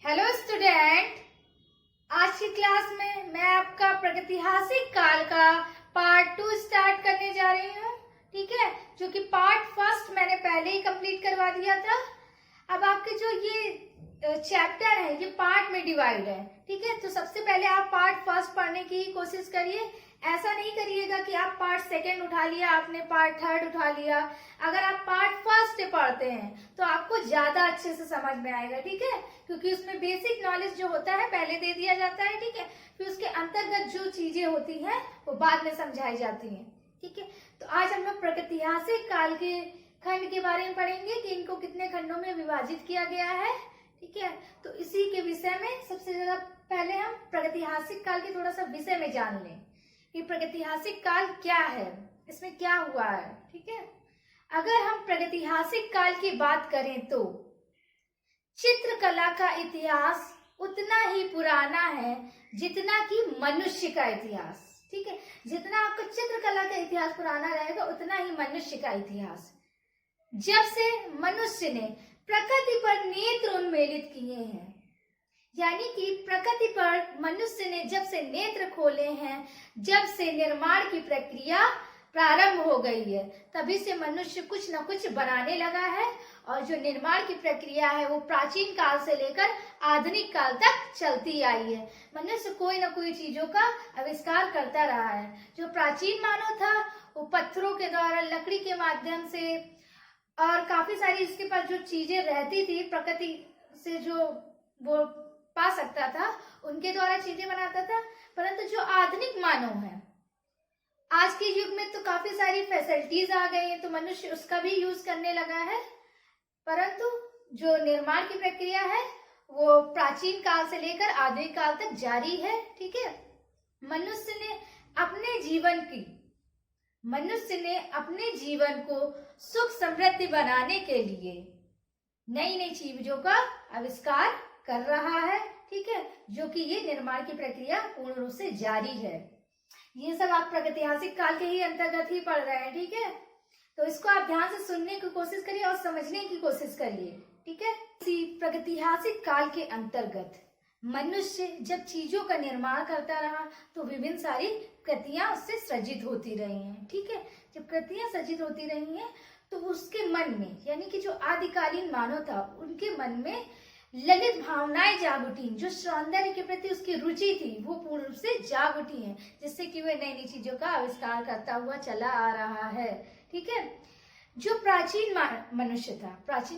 Hello student, आज की class में मैं आपका प्रागैतिहासिक काल का पार्ट 2 स्टार्ट करने जा रही हूँ। ठीक है, जो कि पार्ट फर्स्ट मैंने पहले ही कंप्लीट करवा दिया था। अब आपके जो ये चैप्टर है ये पार्ट में डिवाइड है। ठीक है, तो सबसे पहले आप पार्ट फर्स्ट पढ़ने की कोशिश करिए। ऐसा नहीं करिएगा कि आप पार्ट सेकेंड उठा लिया, आपने पार्ट थर्ड उठा लिया। अगर आप पार्ट फर्स्ट पढ़ते हैं तो आपको ज्यादा अच्छे से समझ में आएगा। ठीक है, क्योंकि उसमें बेसिक नॉलेज जो होता है पहले दे दिया जाता है। ठीक है, फिर उसके अंतर्गत जो चीजें होती हैं वो बाद में समझाई जाती हैं। ठीक है, तो आज हम लोग प्रागैतिहासिक काल के खंड के बारे में पढ़ेंगे कि इनको कितने खंडों में विभाजित किया गया है। ठीक है, तो इसी के विषय में सबसे ज्यादा पहले हम प्रागैतिहासिक काल के थोड़ा सा विषय में जान लें कि प्रागैतिहासिक काल क्या है, इसमें क्या हुआ है। ठीक है, अगर हम प्रागैतिहासिक काल की बात करें तो चित्रकला का इतिहास उतना ही पुराना है जितना कि मनुष्य का इतिहास। ठीक है, जितना आपका चित्रकला का इतिहास पुराना रहेगा उतना ही मनुष्य का इतिहास। जब से मनुष्य ने प्रकृति पर नेत्र उन्मीलित किए हैं, यानी कि प्रकृति पर मनुष्य ने जब से नेत्र खोले हैं, जब से निर्माण की प्रक्रिया प्रारंभ हो गई है, तभी से मनुष्य कुछ न कुछ बनाने लगा है। और जो निर्माण की प्रक्रिया है वो प्राचीन काल से लेकर आधुनिक काल तक चलती आई है। मनुष्य कोई न कोई चीजों का आविष्कार करता रहा है। जो प्राचीन मानव था वो पत्थरों के द्वारा, लकड़ी के माध्यम से और काफी सारी इसके पास जो चीजें रहती थी प्रकृति से जो वो पा सकता था उनके द्वारा चीजें बनाता था। परंतु जो आधुनिक मानव है आज के युग में तो काफी सारी फैसिलिटीज आ गई हैं, तो मनुष्य उसका भी यूज करने लगा है। परंतु जो निर्माण की प्रक्रिया है वो प्राचीन काल से लेकर आधुनिक काल तक जारी है। ठीक है, मनुष्य ने अपने जीवन को सुख समृद्धि बनाने के लिए नई नई चीजों का आविष्कार कर रहा है। ठीक है, जो कि ये निर्माण की प्रक्रिया पूर्ण रूप से जारी है। ये सब आप प्रागैतिहासिक काल के ही अंतर्गत ही पढ़ रहे हैं। ठीक है, तो इसको आप ध्यान से सुनने की कोशिश करिए और समझने की कोशिश करिए। ठीक है, इसी प्रागैतिहासिक काल के अंतर्गत मनुष्य जब चीजों का निर्माण करता रहा तो विभिन्न सारी कृतियां उससे सृजित होती रही हैं। ठीक है, जब कृतियां सृजित होती रही हैं तो उसके मन में, यानी कि जो आदिकालीन मानव था उनके मन में ललित भावनाएं जाग उठी। जो सौंदर्य के प्रति उसकी रुचि थी वो पूर्ण रूप से जाग उठी है, जिससे कि वह नई नई चीजों का आविष्कार करता हुआ चला आ रहा है। ठीक है, जो प्राचीन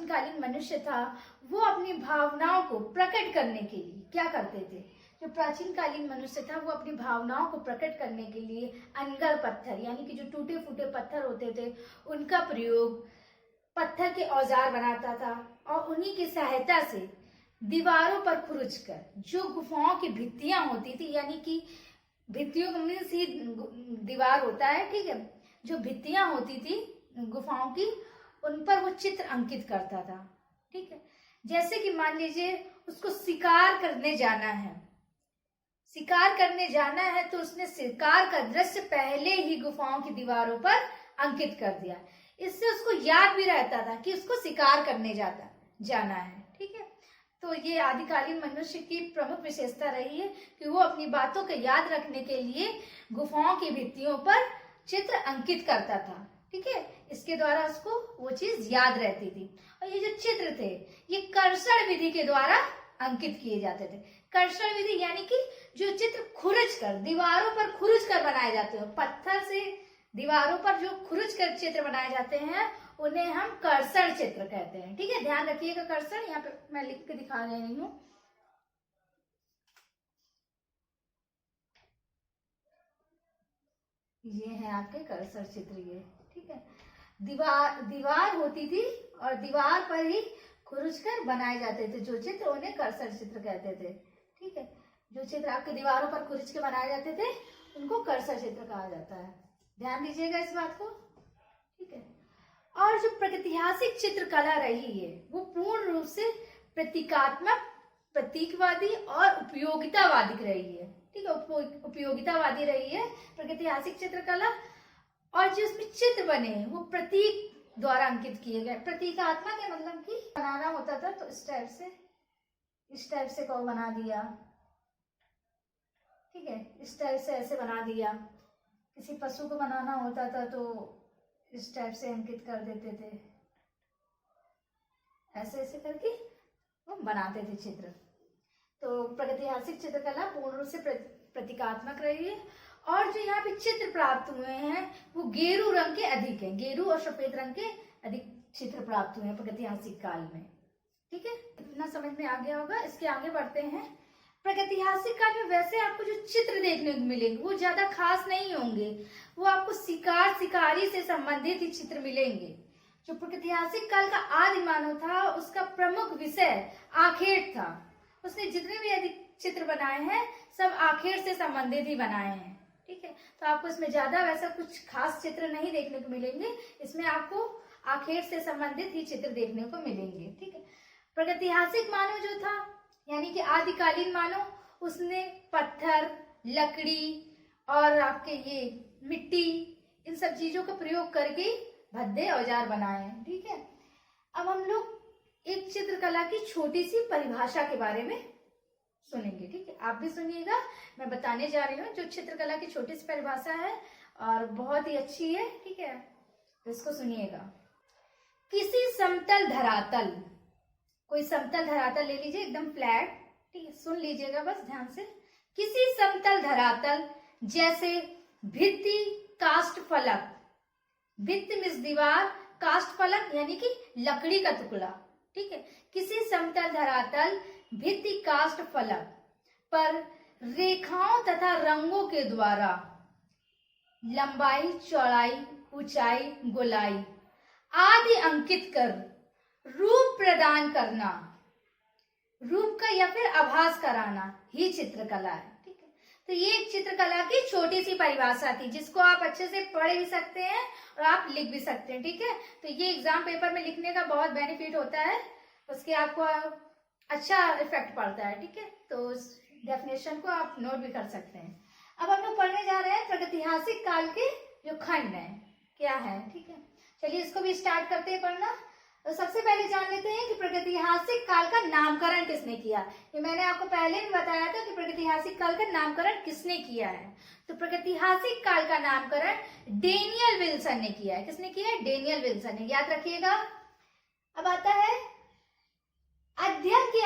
कालीन मनुष्य था वो अपनी भावनाओं को प्रकट करने के लिए क्या करते थे। जो प्राचीन कालीन मनुष्य था वो अपनी भावनाओं को प्रकट करने के लिए अनगढ़ पत्थर, यानी कि जो टूटे फूटे पत्थर होते थे उनका प्रयोग, पत्थर के औजार बनाता था और उन्हीं की सहायता से दीवारों पर खुरच कर जो गुफाओं की भित्तियां होती थी, यानी कि भित्तियों का मीन्स ही दीवार होता है। ठीक है, जो भित्तियां होती थी गुफाओं की उन पर वो चित्र अंकित करता था। ठीक है, जैसे कि मान लीजिए उसको शिकार करने जाना है तो उसने शिकार का दृश्य पहले ही गुफाओं की दीवारों पर अंकित कर दिया। इससे उसको याद भी रहता था कि उसको शिकार करने जाना है। ठीक है, तो ये आदिकालीन मनुष्य की प्रमुख विशेषता रही है कि वो अपनी बातों को याद रखने के लिए गुफाओं की भित्तियों पर चित्र अंकित करता था। ठीक है, इसके द्वारा उसको वो चीज याद रहती थी। और ये जो चित्र थे ये कर्षण विधि के द्वारा अंकित किए जाते थे। कर्षण विधि यानी कि जो चित्र दीवारों पर खुरच कर बनाए जाते हैं, पत्थर से दीवारों पर जो खुरच कर चित्र बनाए जाते हैं उन्हें हम कर्षण चित्र कहते हैं। ठीक है, ध्यान रखिएगा कर्षण, यहाँ पे मैं लिख के दिखा रही हूँ। ये है आपके कर्षण चित्र ये। ठीक है, दीवार होती थी और दीवार पर ही खुरच कर बनाए जाते थे जो चित्र, उन्हें कर्षण चित्र कहते थे। ठीक है, जो चित्र आपके दीवारों पर खुरच के बनाए जाते थे उनको कर्षण चित्र कहा जाता है। ध्यान दीजिएगा इस बात को। ठीक है, और जो प्रागैतिहासिक चित्रकला रही है वो पूर्ण रूप से प्रतीकात्मक, प्रतीकवादी और उपयोगितावादी रही है। ठीक है, उपयोगितावादी रही है प्रागैतिहासिक चित्रकला। और जो उसमें चित्र बने वो प्रतीक द्वारा अंकित किए गए। प्रतीकात्मक है मतलब कि बनाना होता था तो इस टाइप से इस टाइप से कौ बना दिया, ठीक है, इस टाइप से ऐसे बना दिया। किसी पशु को बनाना होता था तो इस टाइप से अंकित कर देते थे, ऐसे ऐसे करके वो बनाते थे चित्र। तो प्रागैतिहासिक चित्रकला पूर्ण रूप से प्रतीकात्मक रही है। और जो यहाँ पे चित्र प्राप्त हुए हैं वो गेरू रंग के अधिक हैं, गेरू और सफेद रंग के अधिक चित्र प्राप्त हुए हैं प्रागैतिहासिक काल में। ठीक है, इतना समझ में आ गया होगा। इसके आगे बढ़ते हैं। प्रागैतिहासिक काल में वैसे आपको जो चित्र देखने को मिलेंगे वो ज्यादा खास नहीं होंगे, वो आपको शिकार शिकारी से संबंधित ही चित्र मिलेंगे। जो प्रागैतिहासिक काल का आदि मानव था उसका प्रमुख विषय आखेट था। उसने जितने भी अधिक चित्र बनाए हैं सब आखेट से संबंधित ही बनाए हैं। ठीक है, तो आपको इसमें ज्यादा वैसा कुछ खास चित्र नहीं देखने को मिलेंगे, इसमें आपको आखेट से संबंधित ही चित्र देखने को मिलेंगे। ठीक है, प्रागैतिहासिक मानव जो था यानी कि आदिकालीन मानव, उसने पत्थर, लकड़ी और आपके ये मिट्टी, इन सब चीजों का प्रयोग करके भद्दे औजार बनाए हैं। ठीक है, अब हम लोग एक चित्रकला की छोटी सी परिभाषा के बारे में सुनेंगे। ठीक है, आप भी सुनिएगा, मैं बताने जा रही हूँ जो चित्रकला की छोटी सी परिभाषा है और बहुत ही अच्छी है। ठीक है, तो इसको सुनिएगा। किसी समतल धरातल, कोई समतल धरातल ले लीजिए एकदम फ्लैट। ठीक है, सुन लीजिएगा बस ध्यान से। किसी समतल धरातल जैसे भित्ति, काष्ठ फलक, भित्ति मीन्स दीवार, काष्ठ फलक यानी कि लकड़ी का टुकड़ा। ठीक है, किसी समतल धरातल, भित्ति, काष्ठ फलक पर रेखाओं तथा रंगों के द्वारा लंबाई, चौड़ाई, ऊंचाई, गोलाई आदि अंकित कर रूप प्रदान करना, रूप का या फिर आभास कराना ही चित्रकला है। ठीक है, तो ये एक चित्रकला की छोटी सी परिभाषा थी जिसको आप अच्छे से पढ़ भी सकते हैं और आप लिख भी सकते हैं। ठीक है, तो ये एग्जाम पेपर में लिखने का बहुत बेनिफिट होता है, उसके आपको अच्छा इफेक्ट पड़ता है। ठीक है, तो उस डेफिनेशन को आप नोट भी कर सकते हैं। अब हम लोग पढ़ने जा रहे हैं प्रागैतिहासिक काल के जो खंड है क्या है। ठीक है, चलिए इसको भी स्टार्ट करते हैं पढ़ना। तो सबसे पहले जान लेते हैं कि प्रागैतिहासिक काल का नामकरण किसने किया। ये मैंने आपको पहले भी बताया था कि प्रागैतिहासिक काल का नामकरण किसने किया है। तो प्रागैतिहासिक काल का नामकरण डेनियल विल्सन ने किया है। किसने किया है? डेनियल विल्सन ने, याद रखिएगा। अब आता है अध्ययन के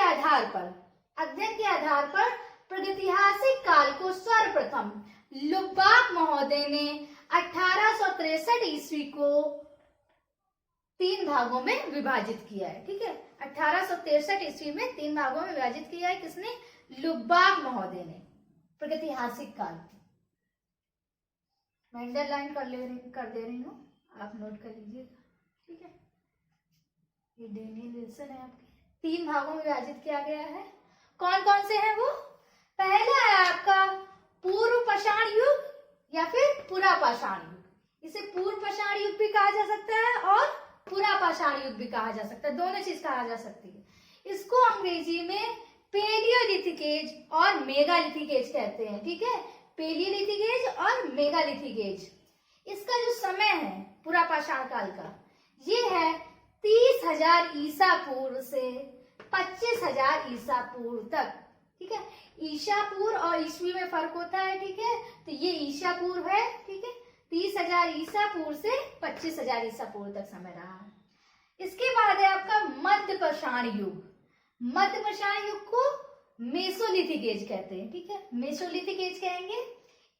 आधार पर प्रागैतिहासिक काल को सर्वप्रथम लुबाक महोदय ने 1863 ईस्वी को 3 भागों में विभाजित किया है। ठीक है, 1863 ईस्वी में 3 भागों में विभाजित किया है। किसने? लुबाक महोदय ने। प्रागैतिहासिक काल मैं अंडरलाइन कर दे रही हूँ, आप नोट कर लीजिएगा। ठीक है, ये डेनियल विल्सन है आपके। 3 भागों में विभाजित किया गया है। कौन कौन से हैं वो? पहला है आपका पूर्व पाषाण युग या फिर पुरा पाषाण युग। इसे पूर्व पाषाण युग भी कहा जा सकता है और पुरा पाषाण युग भी कहा जा सकता है, दोनों चीज कहा जा सकती है। इसको अंग्रेजी में पेलियोलिथिक एज और मेगालिथिक एज कहते हैं। ठीक है, पेलियोलिथिक एज और मेगालिथिक एज। इसका जो समय है पुरा पाषाण काल का, ये है 30,000 ईसा पूर्व से 25,000 ईसा पूर्व तक। ठीक है, ईसा पूर्व और ईस्वी में फर्क होता है। ठीक है, तो ये ईसा पूर्व है। ठीक है, 30,000 ईसा पूर्व से 25,000 ईसा पूर्व तक समय रहा है। इसके बाद है आपका मध्य पाषाण युग। मध्य पाषाण युग को मेसोलिथिक एज कहते हैं। ठीक है, मेसोलिथिक एज कहेंगे।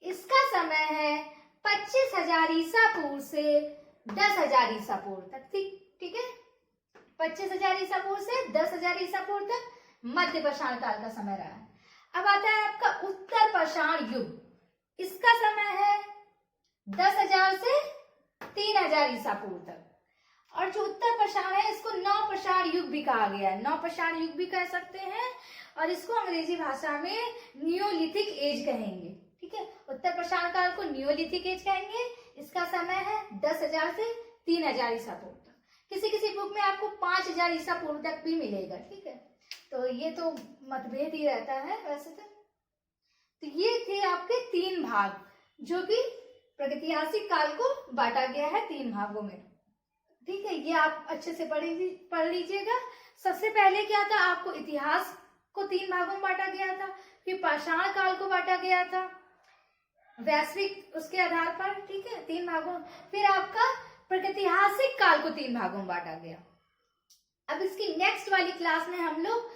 इसका समय है 25,000 ईसा पूर्व से 10,000 ईसा पूर्व तक। ठीक है, 25,000 ईसा पूर्व से 10,000 ईसा पूर्व तक मध्य पाषाण काल का समय रहा है। अब आता है आपका उत्तर पाषाण युग। इसका समय है 10,000 से 3,000 ईसा पूर्व तक। और जो उत्तर पाषाण है इसको नवपाषाण युग भी कहा गया है, नवपाषाण युग भी कह सकते हैं, और इसको अंग्रेजी भाषा में नियोलिथिक एज कहेंगे। ठीक है, उत्तर पाषाण काल को नियोलिथिक एज कहेंगे। इसका समय है 10,000 से 3,000 ईसा पूर्व तक। किसी किसी बुक में आपको 5,000 ईसा पूर्व तक भी मिलेगा। ठीक है, तो ये तो मतभेद ही रहता है वैसे तो ये थे आपके 3 भाग जो कि प्रागैतिहासिक काल को बांटा गया है 3 भागों में। ठीक है, ये आप अच्छे से पढ़ लीजिएगा। सबसे पहले क्या था, आपको इतिहास को 3 भागों में बांटा गया था, फिर पाषाण काल को बांटा गया था वैश्विक उसके आधार पर, ठीक है, 3 भागों। फिर आपका प्रागैतिहासिक काल को 3 भागों में बांटा गया। अब इसकी नेक्स्ट वाली क्लास में हम लोग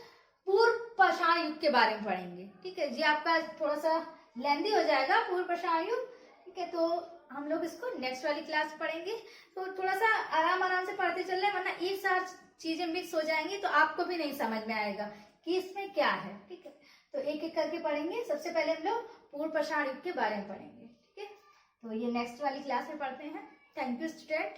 पूर्व पाषाण युग के बारे में पढ़ेंगे, ठीक है जी। आपका थोड़ा सा लेंदी हो जाएगा पूर्व पाषाण युग, ठीक है, तो हम लोग इसको नेक्स्ट वाली क्लास पढ़ेंगे। तो थोड़ा सा आराम से पढ़ते चल रहे, वरना एक साथ चीजें मिक्स हो जाएंगी तो आपको भी नहीं समझ में आएगा कि इसमें क्या है, ठीक है। तो एक एक करके पढ़ेंगे। सबसे पहले हम लोग पूर्व पाषाण युग के बारे में पढ़ेंगे, ठीक है। तो ये नेक्स्ट वाली क्लास में पढ़ते हैं। Thank you student.